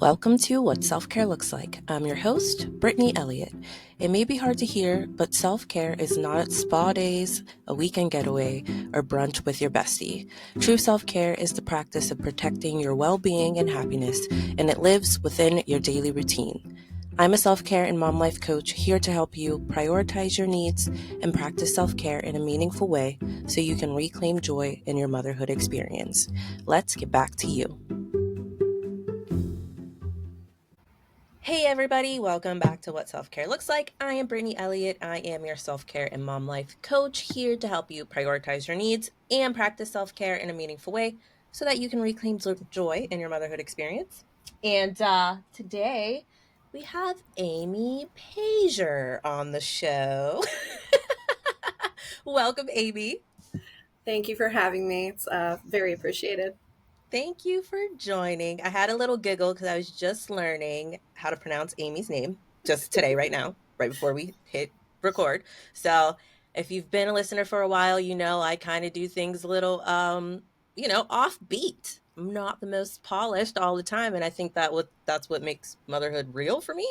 Welcome to What Self-Care Looks Like. I'm your host, Brittany Elliott. It may be hard to hear, but self-care is not spa days, a weekend getaway, or brunch with your bestie. True self-care is the practice of protecting your well-being and happiness, and it lives within your daily routine. I'm a self-care and mom life coach here to help you prioritize your needs and practice self-care in a meaningful way so you can reclaim joy in your motherhood experience. Let's get back to you. Hey everybody, welcome back to What Self-Care Looks Like. I am Brittany Elliott. I am your self-care and mom life coach here to help you prioritize your needs and practice self-care in a meaningful way so that you can reclaim joy in your motherhood experience. And today we have Amy Pazur on the show. Welcome, Amy. Thank you for having me. It's very appreciated. Thank you for joining. I had a little giggle because I was just learning how to pronounce Amy's name just today, right now, right before we hit record. So if you've been a listener for a while, you know I kind of do things a little, offbeat. I'm not the most polished all the time, and I think that's what makes motherhood real for me.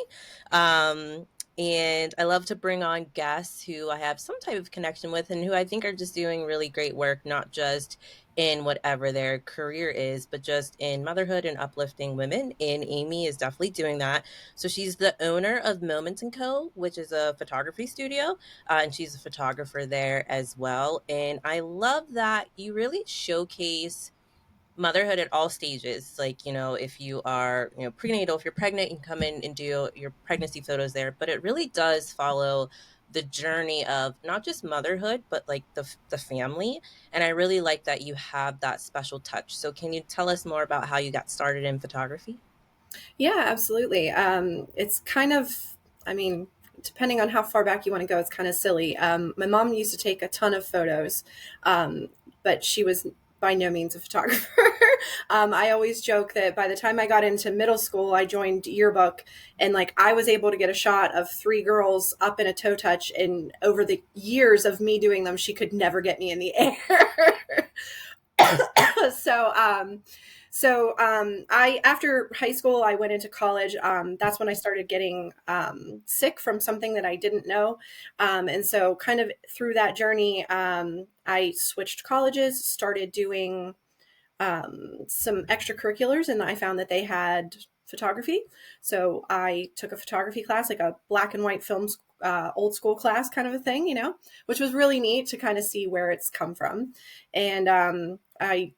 And I love to bring on guests who I have some type of connection with and who I think are just doing really great work, not just in whatever their career is, but just in motherhood and uplifting women. And Amy is definitely doing that. So she's the owner of Moments & Co., which is a photography studio, and she's a photographer there as well. And I love that you really showcase motherhood at all stages. Like, if you are, prenatal, if you're pregnant, you can come in and do your pregnancy photos there. But it really does follow the journey of not just motherhood, but like the family. And I really like that you have that special touch. So can you tell us more about how you got started in photography? Yeah, absolutely. It's kind of, I mean, depending on how far back you want to go, it's kind of silly. My mom used to take a ton of photos, but she was by no means a photographer. I always joke that by the time I got into middle school, I joined yearbook, and like I was able to get a shot of three girls up in a toe touch. And over the years of me doing them, she could never get me in the air. so I after high school I went into college. That's when I started getting sick from something that I didn't know, and so kind of through that journey, I switched colleges, started doing some extracurriculars, and I found that they had photography. So I took a photography class, like a black and white films, old school class kind of a thing, which was really neat to kind of see where it's come from. And I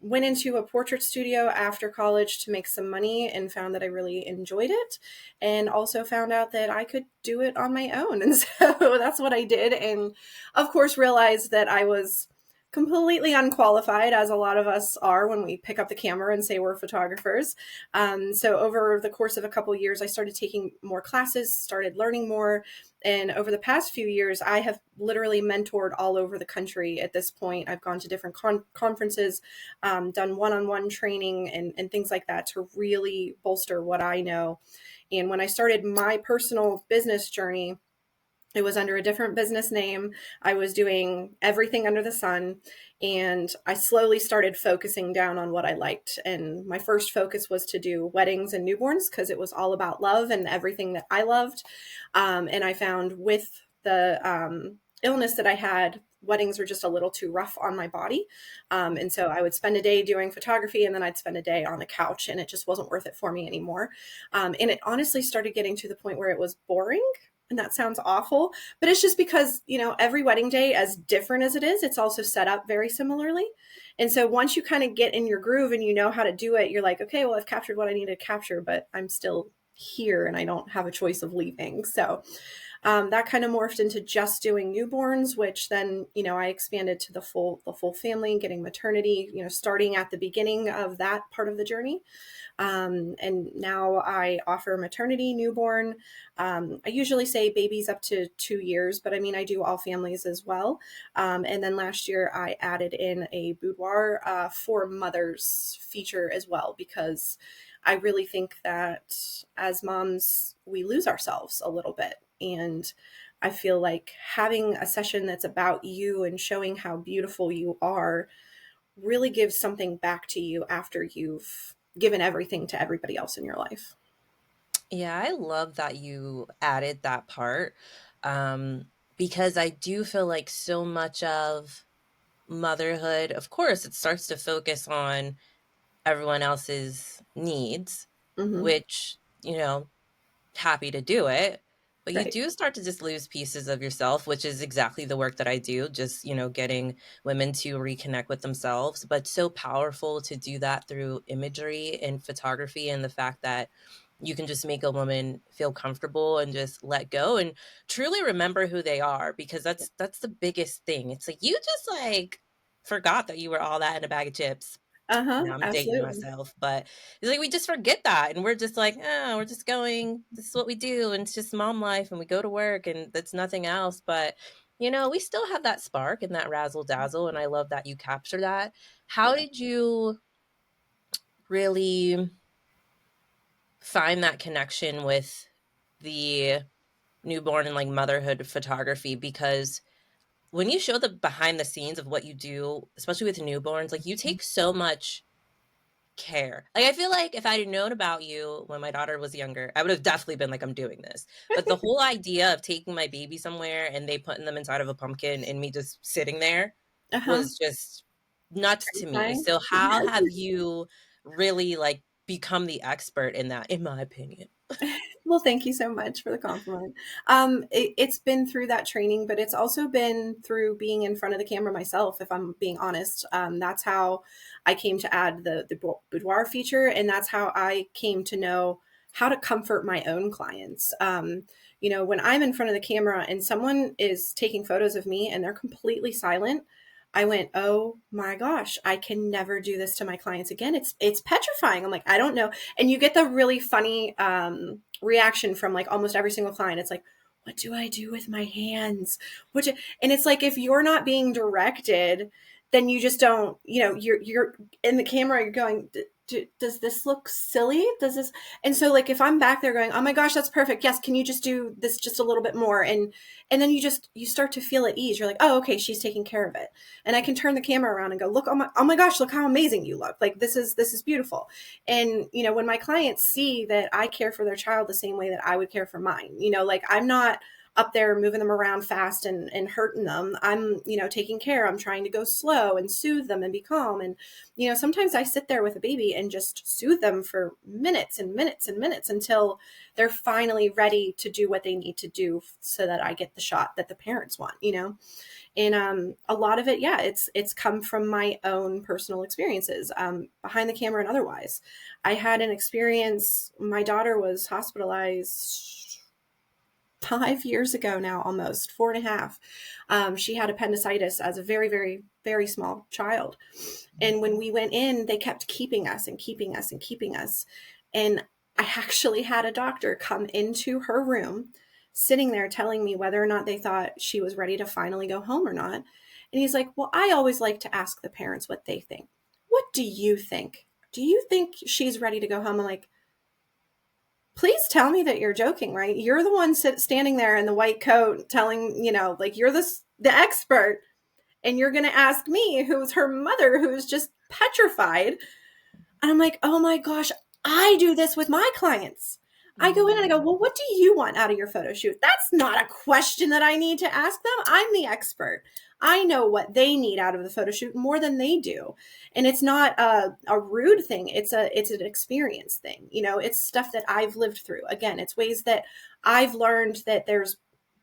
went into a portrait studio after college to make some money and found that I really enjoyed it, and also found out that I could do it on my own. And so that's what I did. And of course, realized that I was completely unqualified, as a lot of us are when we pick up the camera and say we're photographers. So over the course of a couple of years, I started taking more classes, started learning more. And over the past few years, I have literally mentored all over the country at this point. I've gone to different conferences, done one-on-one training and things like that to really bolster what I know. And when I started my personal business journey, it was under a different business name. I was doing everything under the sun, and I slowly started focusing down on what I liked. And my first focus was to do weddings and newborns because it was all about love and everything that I loved. And I found with the illness that I had, weddings were just a little too rough on my body. And so I would spend a day doing photography, and then I'd spend a day on the couch, and it just wasn't worth it for me anymore. And it honestly started getting to the point where it was boring. And that sounds awful, but it's just because, every wedding day, as different as it is, it's also set up very similarly. And so once you kind of get in your groove and you know how to do it, you're like, okay, well, I've captured what I need to capture, but I'm still here and I don't have a choice of leaving. So that kind of morphed into just doing newborns, which then, I expanded to the full family, getting maternity, starting at the beginning of that part of the journey. And now I offer maternity, newborn. I usually say babies up to 2 years, but I mean, I do all families as well. And then last year I added in a boudoir for mothers feature as well, because I really think that as moms, we lose ourselves a little bit. And I feel like having a session that's about you and showing how beautiful you are really gives something back to you after you've given everything to everybody else in your life. Yeah, I love that you added that part, um, because I do feel like so much of motherhood, of course, it starts to focus on everyone else's needs, Hmm. which, happy to do it, but you Right. do start to just lose pieces of yourself, which is exactly the work that I do, just, getting women to reconnect with themselves. But so powerful to do that through imagery and photography, and the fact that you can just make a woman feel comfortable and just let go and truly remember who they are, because that's the biggest thing. It's like you just like forgot that you were all that in a bag of chips. Uh-huh. Now I'm dating Absolutely. myself, but it's like we just forget that, and we're just like, "Oh, we're just going, this is what we do, and it's just mom life, and we go to work, and that's nothing else." But, we still have that spark and that razzle dazzle, and I love that you capture that. How Yeah. did you really find that connection with the newborn and, like, motherhood photography? Because when you show the behind the scenes of what you do, especially with newborns, like, you take so much care. Like, I feel like if I'd known about you when my daughter was younger, I would have definitely been like, "I'm doing this." But the whole idea of taking my baby somewhere and they putting them inside of a pumpkin and me just sitting there Uh-huh. was just nuts to me. Fine. So how have you really, like, become the expert in that, in my opinion? Well, thank you so much for the compliment. It's been through that training, but it's also been through being in front of the camera myself, if I'm being honest. That's how I came to add the boudoir feature, and that's how I came to know how to comfort my own clients. When I'm in front of the camera and someone is taking photos of me and they're completely silent, I went, oh my gosh, I can never do this to my clients again. It's petrifying. I'm like, I don't know. And you get the really funny reaction from like almost every single client. It's like, what do I do with my hands? And it's like if you're not being directed, then you just don't. You're in the camera. You're going, does this look silly? Does this? And so like if I'm back there going, oh my gosh, that's perfect. Yes, can you just do this just a little bit more? And then you start to feel at ease. You're like, oh, okay, she's taking care of it. And I can turn the camera around and go, look, oh my gosh, look how amazing you look. Like this is beautiful. And when my clients see that I care for their child the same way that I would care for mine, like I'm not up there moving them around fast and hurting them. I'm, taking care. I'm trying to go slow and soothe them and be calm. And, sometimes I sit there with a baby and just soothe them for minutes and minutes and minutes until they're finally ready to do what they need to do so that I get the shot that the parents want. And a lot of it, yeah, it's come from my own personal experiences, behind the camera and otherwise. I had an experience. My daughter was hospitalized 5 years ago now, almost 4.5. She had appendicitis as a very, very, very small child. And when we went in, they kept keeping us and keeping us and keeping us. And I actually had a doctor come into her room, sitting there telling me whether or not they thought she was ready to finally go home or not. And he's like, well, I always like to ask the parents what they think. What do you think? Do you think she's ready to go home? I'm like, please tell me that you're joking, right? You're the one standing there in the white coat telling, like you're the expert, and you're going to ask me, who's her mother, who's just petrified. And I'm like, oh my gosh, I do this with my clients. I go in and I go, Mm. well, what do you want out of your photo shoot? That's not a question that I need to ask them. I'm the expert. I know what they need out of the photo shoot more than they do. And it's not a rude thing. It's an experience thing. It's stuff that I've lived through. Again, it's ways that I've learned that there's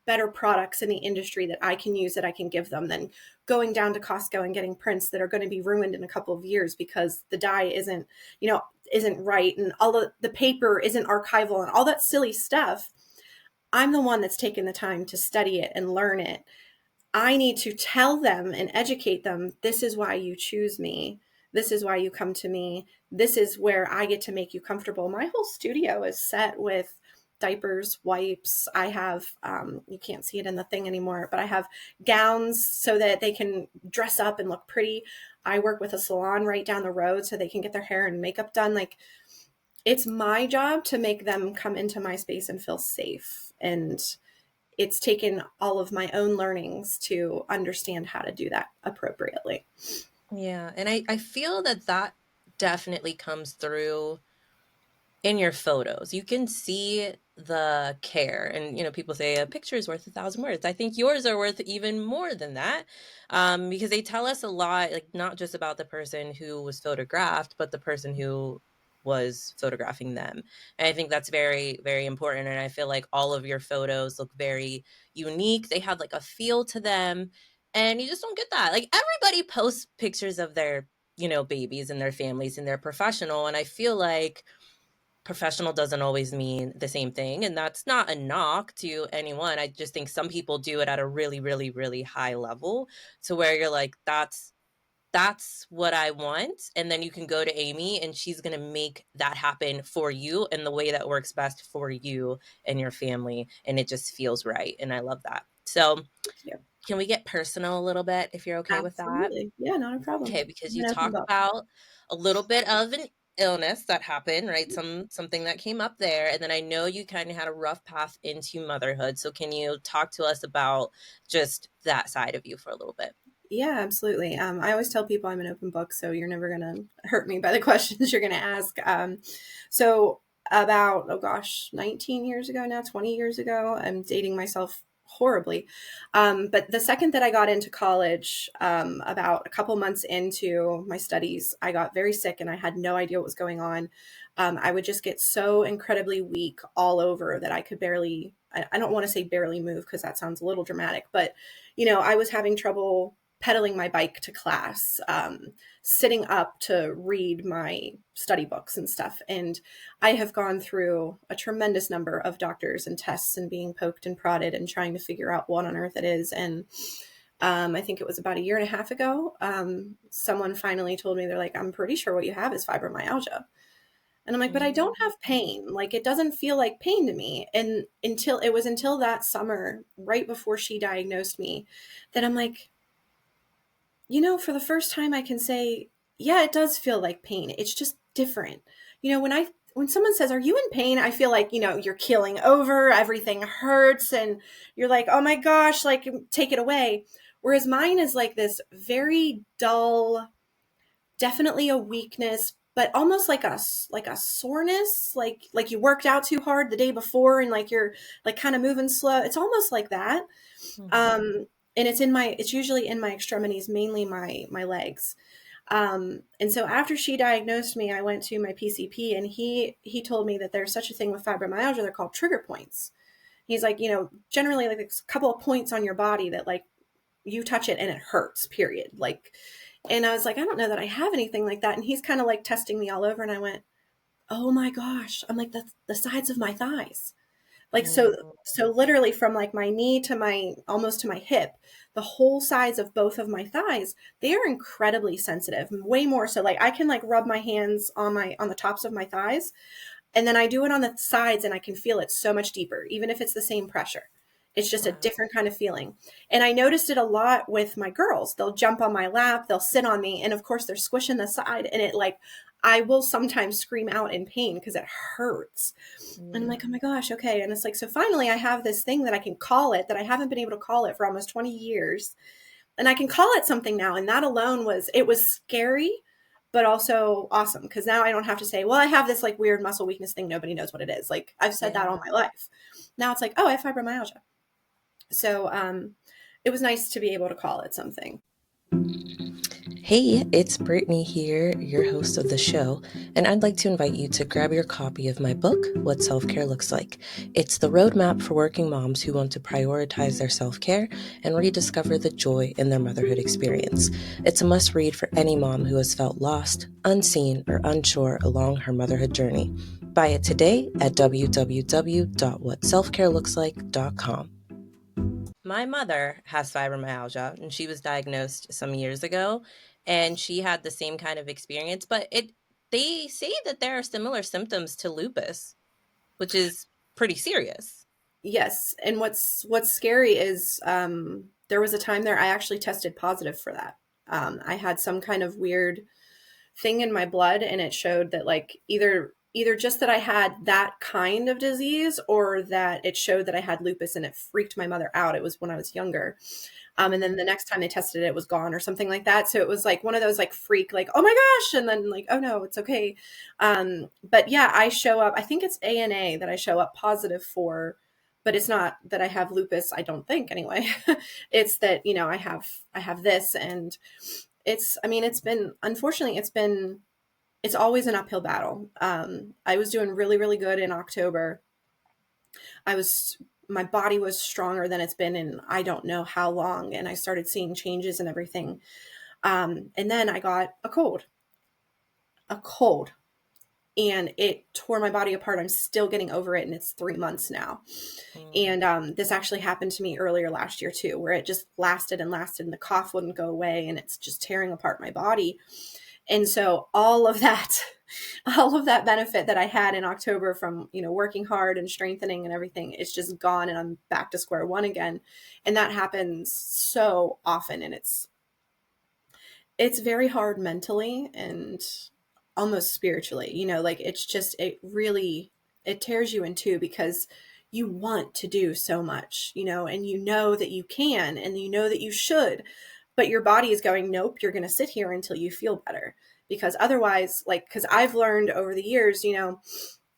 better products in the industry that I can use, that I can give them, than going down to Costco and getting prints that are going to be ruined in a couple of years because the dye isn't right, and all the paper isn't archival and all that silly stuff. I'm the one that's taken the time to study it and learn it. I need to tell them and educate them, this is why you choose me. This is why you come to me. This is where I get to make you comfortable. My whole studio is set with diapers, wipes. I have, you can't see it in the thing anymore, but I have gowns so that they can dress up and look pretty. I work with a salon right down the road so they can get their hair and makeup done. Like, it's my job to make them come into my space and feel safe. And it's taken all of my own learnings to understand how to do that appropriately. Yeah, and I feel that definitely comes through in your photos. You can see the care. And, people say a picture is worth a thousand words. I think yours are worth even more than that, because they tell us a lot, like not just about the person who was photographed, but the person who was photographing them. And I think that's very, very important. And I feel like all of your photos look very unique. They have like a feel to them. And you just don't get that. Like everybody posts pictures of their, babies and their families and they're professional. And I feel like professional doesn't always mean the same thing, and that's not a knock to anyone. I just think some people do it at a really, really, really high level to where you're like, that's what I want. And then you can go to Amy and she's going to make that happen for you in the way that works best for you and your family, and it just feels right, and I love that. So Thank you. can we get personal a little bit if you're okay with that? Absolutely. Yeah, not a problem. Okay, because I'm you an open talked book. about a little bit of an illness that happened, right? Something that came up there, and then I know you kind of had a rough path into motherhood. So can you talk to us about just that side of you for a little bit? Yeah, absolutely. I always tell people I'm an open book, so you're never going to hurt me by the questions you're going to ask. So, about, oh gosh, 19 years ago now, 20 years ago, I'm dating myself horribly. But the second that I got into college, about a couple months into my studies, I got very sick and I had no idea what was going on. I would just get so incredibly weak all over that I could barely, I don't want to say barely move because that sounds a little dramatic, but I was having trouble pedaling my bike to class, sitting up to read my study books and stuff. And I have gone through a tremendous number of doctors and tests and being poked and prodded and trying to figure out what on earth it is. And I think it was about a year and a half ago, someone finally told me, they're like, I'm pretty sure what you have is fibromyalgia. And I'm like, but I don't Mm. have pain. Like, it doesn't feel like pain to me. And until that summer, right before she diagnosed me, that I'm like, for the first time I can say, yeah, it does feel like pain. It's just different. When someone says, "Are you in pain?" I feel like, you're keeling over, everything hurts and you're like, "Oh my gosh, like take it away." Whereas mine is like this very dull, definitely a weakness, but almost like a soreness, like you worked out too hard the day before and like you're like kind of moving slow. It's almost like that. Mhm. Um, and it's usually in my extremities, mainly my legs. And so after she diagnosed me, I went to my PCP and he told me that there's such a thing with fibromyalgia. They're called trigger points. He's like, generally like a couple of points on your body that like you touch it and it hurts, period. Like, and I was like, I don't know that I have anything like that. And he's kind of like testing me all over. And I went, oh my gosh. I'm like, that's the sides of my thighs. Like, Mm. so literally from like my knee to my, almost to my hip, the whole sides of both of my thighs, they are incredibly sensitive, way more so. Like I can like rub my hands on the tops of my thighs, and then I do it on the sides and I can feel it so much deeper, even if it's the same pressure. It's just a Wow. different kind of feeling. And I noticed it a lot with my girls. They'll jump on my lap, they'll sit on me, and of course they're squishing the side. And it like, I will sometimes scream out in pain because it hurts. And I'm like, oh Mm. my gosh, okay. And it's like, so finally I have this thing that I can call it that I haven't been able to call it for almost 20 years. And I can call it something now. And that alone it was scary, but also awesome. Cause now I don't have to say, well, I have this like weird muscle weakness thing. Nobody knows what it is. Like I've said that all Yeah. my life. Now it's like, oh, I have fibromyalgia. So, it was nice to be able to call it something. Hey, it's Brittany here, your host of the show, and I'd like to invite you to grab your copy of my book, What Self Care Looks Like. It's the roadmap for working moms who want to prioritize their self care and rediscover the joy in their motherhood experience. It's a must read for any mom who has felt lost, unseen, or unsure along her motherhood journey. Buy it today at www.whatselfcarelooks.com. My mother has fibromyalgia and she was diagnosed some years ago, and she had the same kind of experience, but they say that there are similar symptoms to lupus, which is pretty serious. Yes. And what's scary is, there was a time there I actually tested positive for that. I had some kind of weird thing in my blood and it showed that like either just that I had that kind of disease or that it showed that I had lupus, and it freaked my mother out. It was when I was younger. And then the next time they tested it, it was gone or something like that. So it was like one of those like freak, like, oh my gosh. And then like, oh no, it's okay. But yeah, I show up, I think it's ANA that I show up positive for, but it's not that I have lupus. I don't think anyway. It's that, you know, I have this, and I mean, it's been, unfortunately, it's always an uphill battle. I was doing really, really good in October. I was, my body was stronger than it's been in I don't know how long. And I started seeing changes and everything. And then I got a cold, and it tore my body apart. I'm still getting over it, and it's 3 months now. Mm. And this actually happened to me earlier last year too, where it just lasted and lasted, and the cough wouldn't go away, and it's just tearing apart my body. And so all of that, all of that benefit that I had in October from, you know, working hard and strengthening and everything, it's just gone, and I'm back to square one again. And that happens so often, and it's very hard mentally and almost spiritually, you know, like it's just, it really, it tears you in two, because you want to do so much, you know, and you know that you can, and you know that you should, but your body is going, nope, you're going to sit here until you feel better. Because otherwise, like, because I've learned over the years, you know,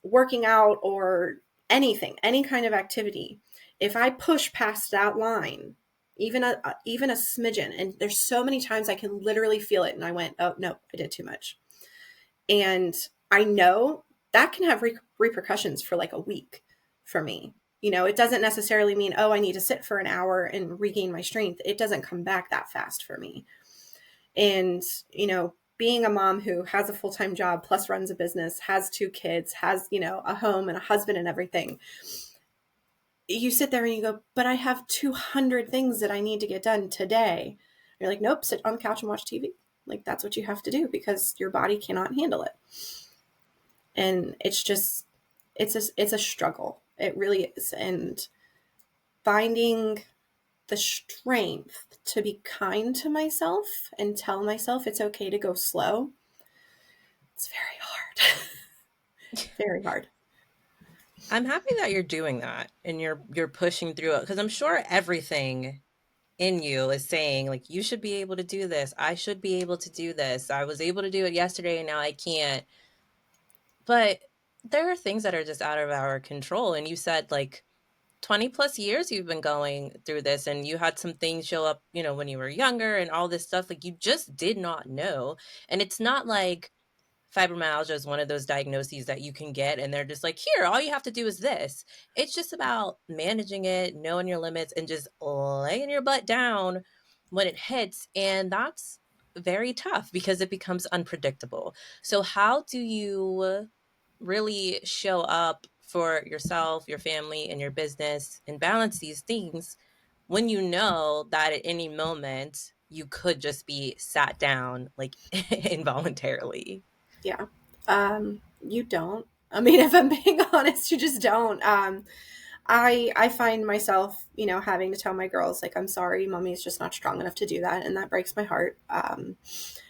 working out or anything, any kind of activity, if I push past that line, even a smidgen, and there's so many times I can literally feel it, and I went, oh no, I did too much. And I know that can have repercussions for like a week for me. You know, it doesn't necessarily mean, oh, I need to sit for an hour and regain my strength. It doesn't come back that fast for me. And, you know, being a mom who has a full time job, plus runs a business, has 2 kids, has, you know, a home and a husband and everything, you sit there and you go, but I have 200 things that I need to get done today. You're like, nope, sit on the couch and watch TV. Like, that's what you have to do, because your body cannot handle it. And it's just, it's a struggle. It really is. And finding the strength to be kind to myself and tell myself it's okay to go slow, it's very hard. Very hard. I'm happy that you're doing that and you're pushing through it, because I'm sure everything in you is saying like you should be able to do this. I should be able to do this. I was able to do it yesterday and now I can't. But there are things that are just out of our control, and you said like 20 plus years you've been going through this, and you had some things show up, you know, when you were younger and all this stuff like you just did not know. And it's not like fibromyalgia is one of those diagnoses that you can get and they're just like, here, all you have to do is this. It's just about managing it, knowing your limits, and just laying your butt down when it hits. And that's very tough because it becomes unpredictable. So, how do you really show up for yourself, your family, and your business and balance these things when you know that at any moment you could just be sat down like involuntarily? Yeah. You don't. I mean, if I'm being honest, you just don't. I find myself, you know, having to tell my girls like, I'm sorry, mommy's just not strong enough to do that, and that breaks my heart.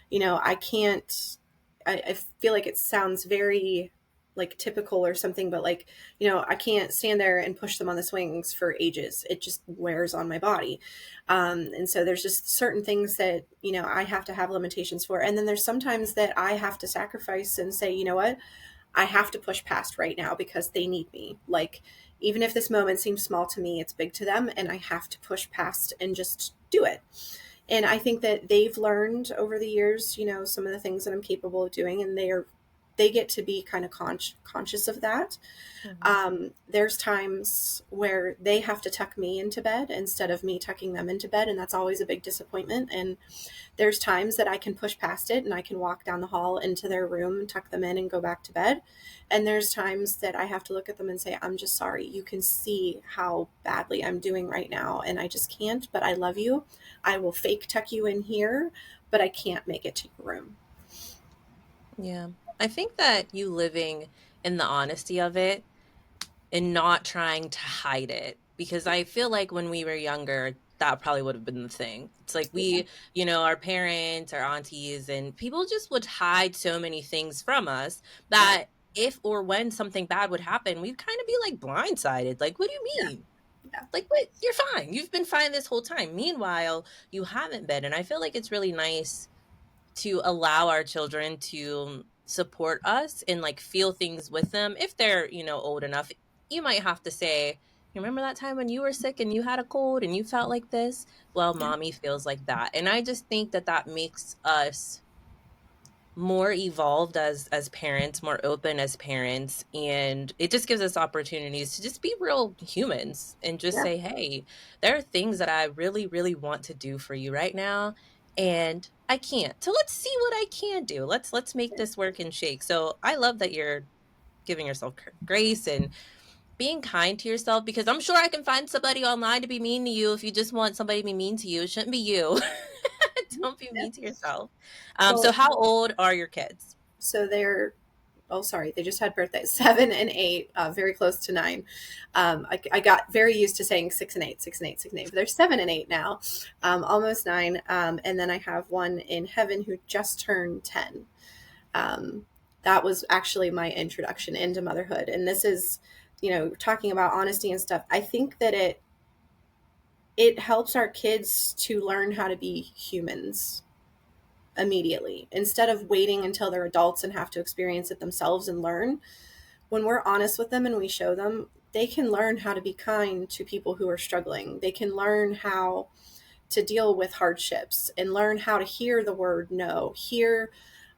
You know, I can't. I feel like it sounds very like typical or something, but like, you know, I can't stand there and push them on the swings for ages. It just wears on my body. And so there's just certain things that, you know, I have to have limitations for. And then there's sometimes that I have to sacrifice and say, you know what, I have to push past right now because they need me. Like, even if this moment seems small to me, it's big to them, and I have to push past and just do it. And I think that they've learned over the years, you know, some of the things that I'm capable of doing, and they get to be kind of conscious of that. Mhm. There's times where they have to tuck me into bed instead of me tucking them into bed, and that's always a big disappointment. And there's times that I can push past it and I can walk down the hall into their room, tuck them in, and go back to bed. And there's times that I have to look at them and say, I'm just sorry. You can see how badly I'm doing right now, and I just can't, but I love you. I will fake tuck you in here, but I can't make it to your room. Yeah. I think that you living in the honesty of it and not trying to hide it, because I feel like when we were younger, that probably would have been the thing. It's like Yeah. we, you know, our parents, our aunties, and people just would hide so many things from us Yeah. that if or when something bad would happen, we'd kind of be like blindsided. Like, what do you Yeah. mean? Yeah. Like, what? You're fine. You've been fine this whole time. Meanwhile, you haven't been. And I feel like it's really nice to allow our children to support us and like feel things with them if they're, old enough. You might have to say, "You remember that time when you were sick and you had a cold and you felt like this? Well, Yeah. mommy feels like that." And I just think that that makes us more evolved as parents, more open as parents, and it just gives us opportunities to just be real humans and just Yeah. say, "Hey, there are things that I really really want to do for you right now and I can't. So let's see what I can do. Let's make Yeah. this work and shake." So I love that you're giving yourself grace and being kind to yourself, because I'm sure I can find somebody online to be mean to you if you just want somebody to be mean to you. It shouldn't be you. Don't be Yeah. mean to yourself. So Well, how old are your kids? so they're, oh, sorry, they just had birthdays, 7 and 8, very close to 9. I got very used to saying 6 and 8, 6 and 8, 6 and 8, but they're 7 and 8 now, almost 9. And then I have one in heaven who just turned 10. Um, that was actually my introduction into motherhood. And this is, talking about honesty and stuff. I think that it helps our kids to learn how to be humans immediately instead of waiting until they're adults and have to experience it themselves and learn. When we're honest with them and we show them, they can learn how to be kind to people who are struggling. They can learn how to deal with hardships and learn how to hear the word no,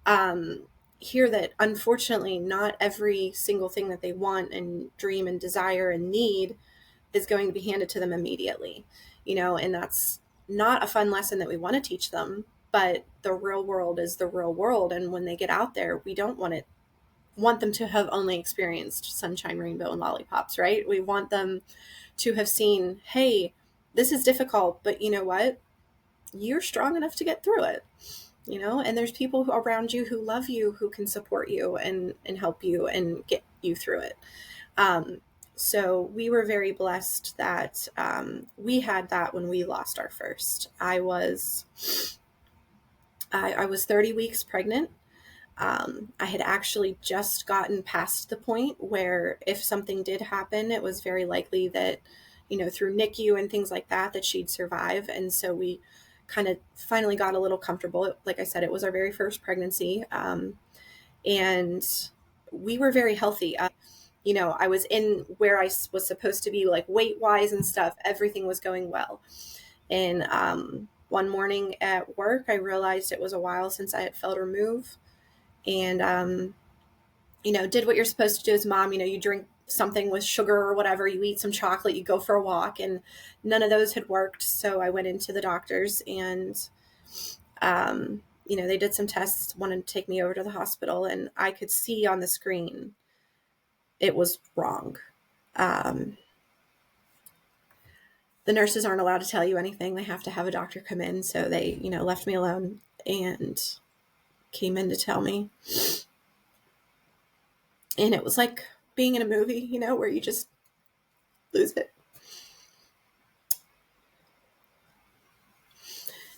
um, hear that unfortunately not every single thing that they want and dream and desire and need is going to be handed to them immediately, and that's not a fun lesson that we want to teach them. But the real world is the real world, and when they get out there, we don't want them to have only experienced sunshine, rainbow, and lollipops, right? We want them to have seen, hey, this is difficult, but you know what? You're strong enough to get through it, and there's people around you who love you, who can support you and help you and get you through it. Um, so we were very blessed that we had that when we lost our first. I was 30 weeks pregnant. I had actually just gotten past the point where if something did happen, it was very likely that, through NICU and things like that, that she'd survive. And so we kind of finally got a little comfortable. Like I said, it was our very first pregnancy. And we were very healthy. I was in where I was supposed to be, like weight wise and stuff. Everything was going well. And one morning at work, I realized it was a while since I had felt her move. And did what you're supposed to do as mom. You drink something with sugar or whatever, you eat some chocolate, you go for a walk, and none of those had worked. So I went into the doctors and, they did some tests, wanted to take me over to the hospital, and I could see on the screen it was wrong. Um, the nurses aren't allowed to tell you anything. They have to have a doctor come in. So they, left me alone and came in to tell me. And it was like being in a movie, where you just lose it.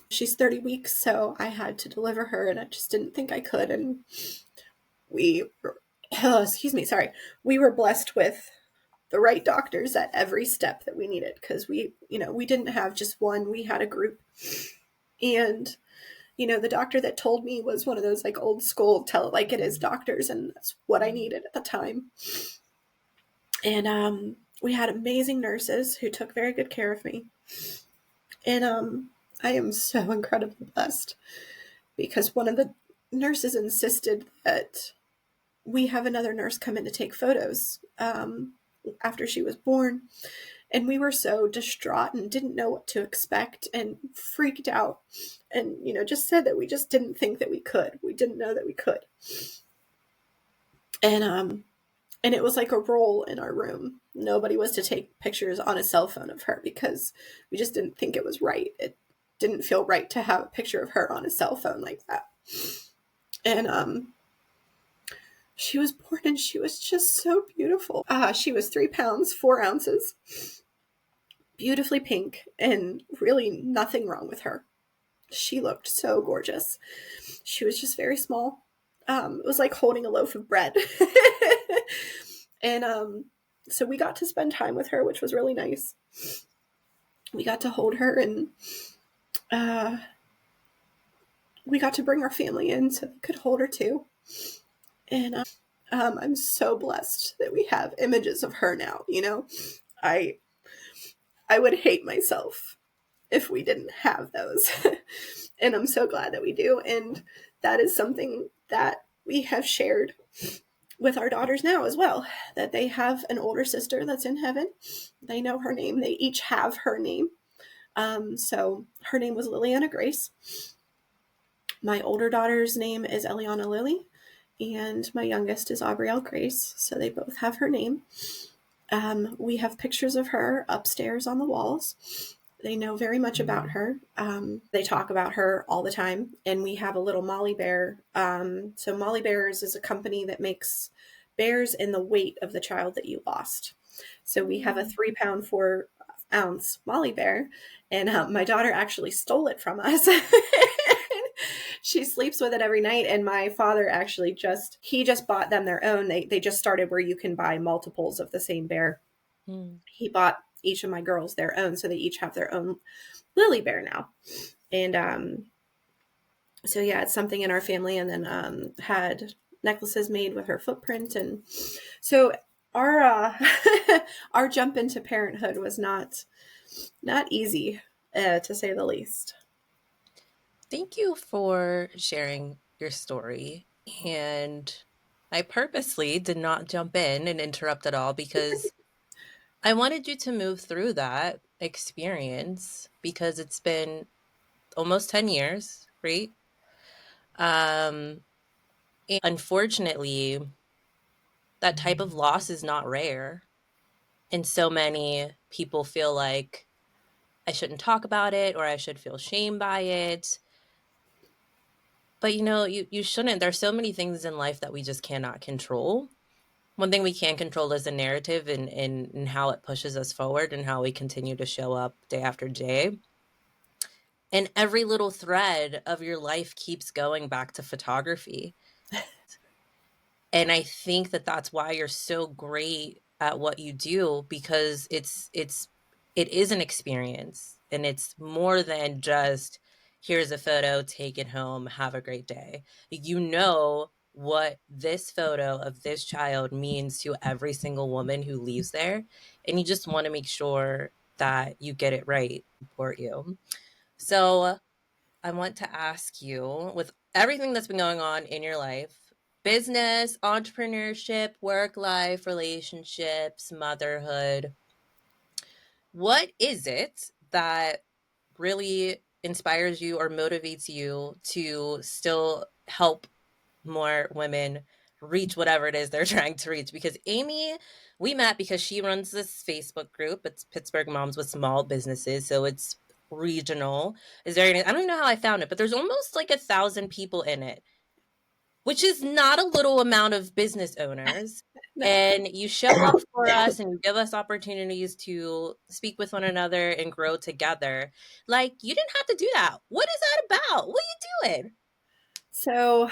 She's 30 weeks, so I had to deliver her, and I just didn't think I could. And we were, excuse me, sorry, we were blessed with the right doctors at every step that we needed, because we didn't have just one, we had a group. And, the doctor that told me was one of those like old school tell it like it is doctors, and that's what I needed at the time. And we had amazing nurses who took very good care of me. And I am so incredibly blessed because one of the nurses insisted that we have another nurse come in to take photos after she was born. And we were so distraught and didn't know what to expect and freaked out and, just said that we just didn't think that we could. We didn't know that we could. And it was like a rule in our room. Nobody was to take pictures on a cell phone of her because we just didn't think it was right. It didn't feel right to have a picture of her on a cell phone like that. And she was born and she was just so beautiful. She was 3 pounds, 4 ounces, beautifully pink, and really nothing wrong with her. She looked so gorgeous. She was just very small. It was like holding a loaf of bread. And So we got to spend time with her, which was really nice. We got to hold her, and uh, we got to bring our family in so they could hold her too. And I'm so blessed that we have images of her now. You know, I I would hate myself if we didn't have those. And I'm so glad that we do. And that is something that we have shared with our daughters now as well, that they have an older sister that's in heaven. They know her name. They each have her name. So her name was Liliana Grace. My older daughter's name is Eliana Lily, and my youngest is Aubrielle Grace. So they both have her name. We have pictures of her upstairs on the walls. They know very much about her. They talk about her all the time. And we have a little Molly Bear. So Molly Bears is a company that makes bears in the weight of the child that you lost. So we have a 3 pound, 4 ounce Molly Bear. And my daughter actually stole it from us. She sleeps with it every night, and my father actually just bought them their own. They just started where you can buy multiples of the same bear. Mm. He bought each of my girls their own, so they each have their own Lily Bear now. And so yeah, it's something in our family. And then had necklaces made with her footprint, and so our our jump into parenthood was not easy, to say the least. Thank you for sharing your story. And I purposely did not jump in and interrupt at all because I wanted you to move through that experience because it's been almost 10 years, right? And unfortunately, that type of loss is not rare. And so many people feel like I shouldn't talk about it or I should feel shame by it. But you shouldn't. There's so many things in life that we just cannot control. One thing we can control is the narrative and how it pushes us forward and how we continue to show up day after day. And every little thread of your life keeps going back to photography. And I think that that's why you're so great at what you do because it is an experience and it's more than just here's a photo, take it home, have a great day. You know what this photo of this child means to every single woman who leaves there and you just want to make sure that you get it right, support you. So I want to ask you with everything that's been going on in your life, business, entrepreneurship, work life, relationships, motherhood, what is it that really inspires you or motivates you to still help more women reach whatever it is they're trying to reach? Because Amy, we met because she runs this Facebook group. It's Pittsburgh Moms with Small Businesses. So it's regional. Is there any, I don't know how I found it, but there's almost like 1,000 people in it, which is not a little amount of business owners. No. And you show up for us and you give us opportunities to speak with one another and grow together. Like, you didn't have to do that. What is that about? What are you doing? So,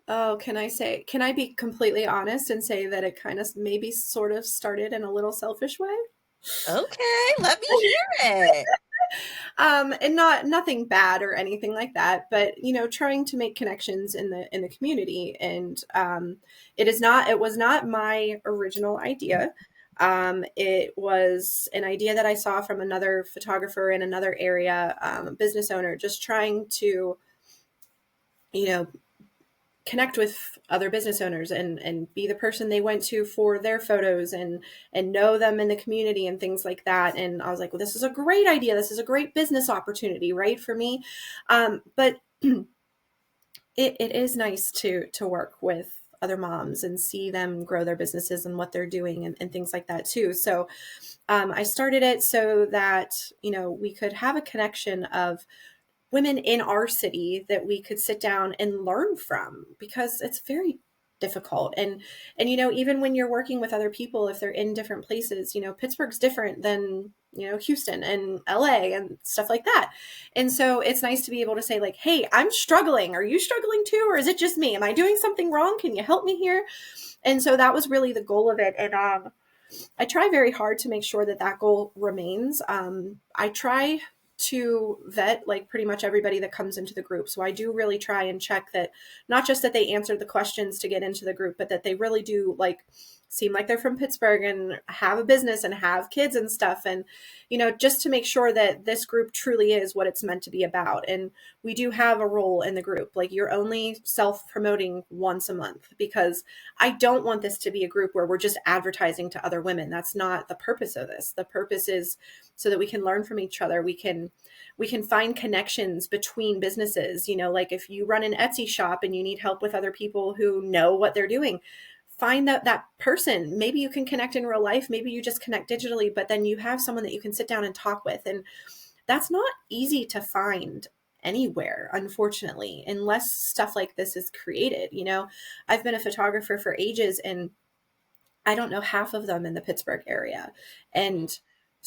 oh, can I be completely honest and say that it kind of maybe sort of started in a little selfish way? Okay, let me hear it. And nothing bad or anything like that, but trying to make connections in the community. And it was not my original idea. It was an idea that I saw from another photographer in another area, business owner, just trying to, you know, connect with other business owners and be the person they went to for their photos and know them in the community and things like that. And I was like, well, this is a great idea. This is a great business opportunity, right, for me. But it is nice to work with other moms and see them grow their businesses and what they're doing and things like that too. So I started it so that we could have a connection of women in our city that we could sit down and learn from, because it's very difficult. And even when you're working with other people, if they're in different places, Pittsburgh's different than Houston and LA and stuff like that. And so it's nice to be able to say, like, hey, I'm struggling, are you struggling too, or is it just me? Am I doing something wrong? Can you help me here? And so that was really the goal of it. And I try very hard to make sure that that goal remains. I try to vet like pretty much everybody that comes into the group. So I do really try and check that not just that they answered the questions to get into the group, but that they really do like seem like they're from Pittsburgh and have a business and have kids and stuff. And, just to make sure that this group truly is what it's meant to be about. And we do have a role in the group. Like you're only self promoting once a month because I don't want this to be a group where we're just advertising to other women. That's not the purpose of this. The purpose is so that we can learn from each other. We can find connections between businesses. Like if you run an Etsy shop and you need help with other people who know what they're doing, find that person. Maybe you can connect in real life, maybe you just connect digitally, but then you have someone that you can sit down and talk with. And that's not easy to find anywhere, unfortunately, unless stuff like this is created. I've been a photographer for ages, and I don't know half of them in the Pittsburgh area. And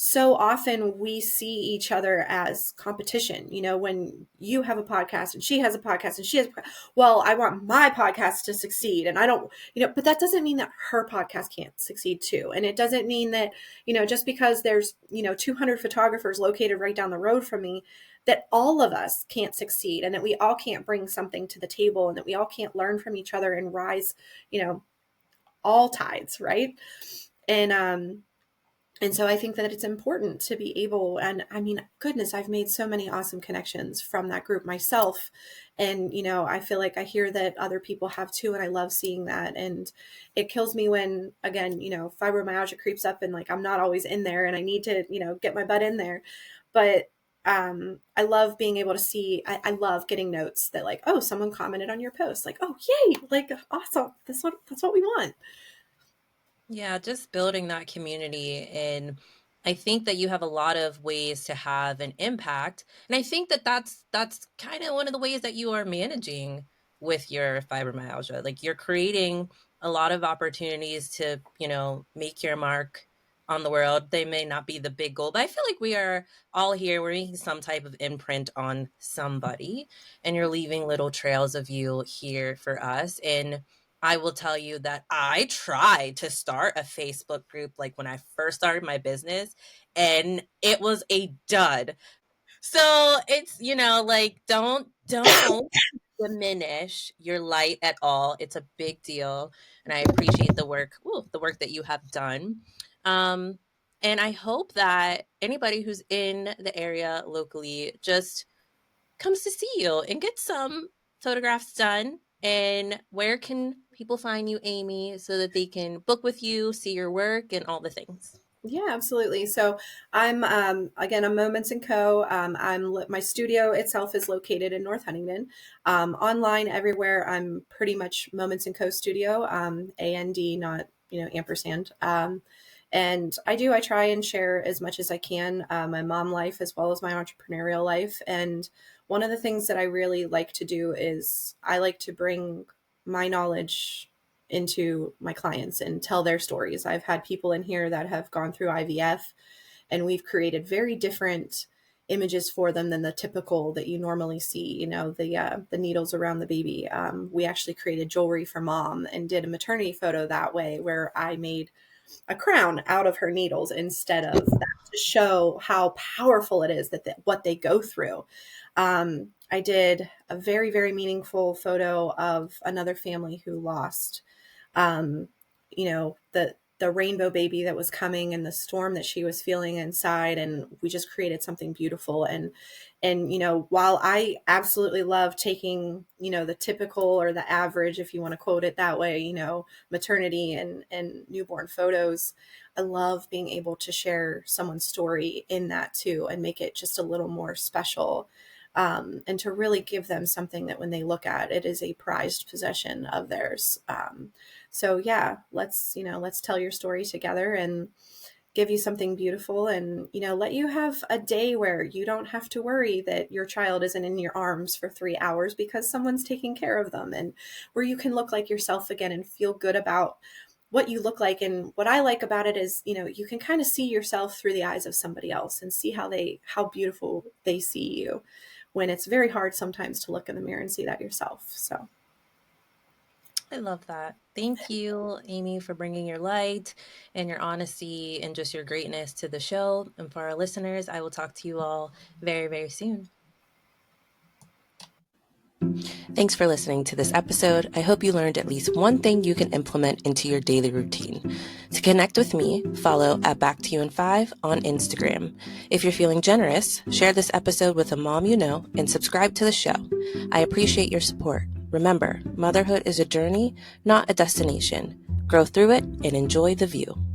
so often we see each other as competition. When you have a podcast and she has a podcast and she has, well, I want my podcast to succeed. And I don't, but that doesn't mean that her podcast can't succeed too. And it doesn't mean that, just because there's, 200 photographers located right down the road from me, that all of us can't succeed and that we all can't bring something to the table and that we all can't learn from each other and rise, all tides, right? And so I think that it's important to be able, and I mean, goodness, I've made so many awesome connections from that group myself. And, I feel like I hear that other people have too. And I love seeing that. And it kills me when, again, fibromyalgia creeps up and like, I'm not always in there and I need to, get my butt in there. But I love being able to see, I love getting notes that like, oh, someone commented on your post. Like, oh, yay. Like, awesome. That's what we want. Yeah, just building that community. And I think that you have a lot of ways to have an impact. And I think that that's kind of one of the ways that you are managing with your fibromyalgia. Like you're creating a lot of opportunities to, make your mark on the world. They may not be the big goal, but I feel like we are all here. We're making some type of imprint on somebody, and you're leaving little trails of you here for us. And I will tell you that I tried to start a Facebook group like when I first started my business, and it was a dud. So it's, like don't diminish your light at all. It's a big deal, and I appreciate the work that you have done. Um and I hope that anybody who's in the area locally just comes to see you and get some photographs done. And where can people find you, Amy, so that they can book with you, see your work, and all the things? Yeah, absolutely. So I'm again, I'm Moments and Co. My studio itself is located in North Huntingdon. Online everywhere, I'm pretty much Moments and Co. Studio. AND, not ampersand. And I try and share as much as I can, my mom life as well as my entrepreneurial life. And one of the things that I really like to do is I like to bring my knowledge into my clients and tell their stories. I've had people in here that have gone through IVF, and we've created very different images for them than the typical that you normally see. The needles around the baby. We actually created jewelry for mom and did a maternity photo that way, where I made a crown out of her needles instead of that, to show how powerful it is that what they go through. I did a very, very meaningful photo of another family who lost um, the rainbow baby that was coming and the storm that she was feeling inside, and we just created something beautiful. And while I absolutely love taking the typical or the average, if you want to quote it that way, maternity and newborn photos, I love being able to share someone's story in that too and make it just a little more special. And to really give them something that when they look at it is a prized possession of theirs. So yeah, let's tell your story together and give you something beautiful, and let you have a day where you don't have to worry that your child isn't in your arms for 3 hours because someone's taking care of them, and where you can look like yourself again and feel good about what you look like. And what I like about it is, you can kind of see yourself through the eyes of somebody else and see how beautiful they see you, when it's very hard sometimes to look in the mirror and see that yourself. So I love that. Thank you, Amy, for bringing your light and your honesty and just your greatness to the show. And for our listeners, I will talk to you all very, very soon. Thanks for listening to this episode. I hope you learned at least one thing you can implement into your daily routine. To connect with me, follow at Back to You in 5 on Instagram. If you're feeling generous, share this episode with a mom you know and subscribe to the show. I appreciate your support. Remember, motherhood is a journey, not a destination. Grow through it and enjoy the view.